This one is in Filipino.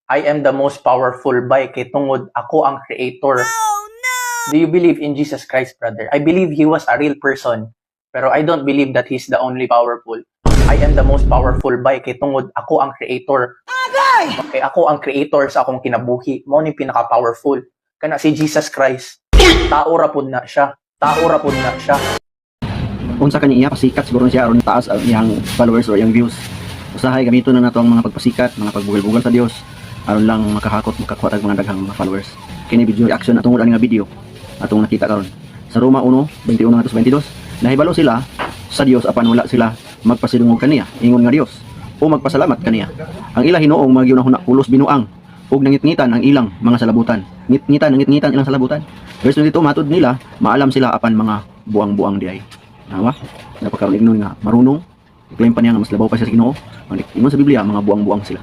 I am the most powerful by kay tungod ako ang creator. Do you believe in Jesus Christ, brother? I believe he was a real person, pero I don't believe that he's the only powerful. I am the most powerful by kay tungod ako ang creator. Okay, ako ang creator sa akong kinabuhi. Mao ni pinaka-powerful. Kana si Jesus Christ. Tao ra pud na siya. Tao ra pud na siya. Unsa kaniya pasikat siguro siya aron taas ang iyang followers or iyang views. Usahay gamito na nato ang mga pagpasikat, mga pagbugal-bugal sa Dios aron lang makahakot makakuha tag mga daghang mga followers. Kini video reaction atong ani nga video atong nakita karon. Sa Roma 1:21-22, nahibalo sila sa Dios apan wala sila magpasidungog kaniya, ingon nga Dios o magpasalamat kaniya. Ang ila hinuong magyunahuna pulos binuang ug nangitngitan ang ilang mga salabutan. Nangitngitan ilang salabutan. Verse 22 matud nila maalam sila apan mga buang-buang diay. Nawa, napakaroon ignon nga marunong. I-claim pa niya nga mas labaw pa siya sa Ginoo. Ingon sa Biblia mga buang-buang sila.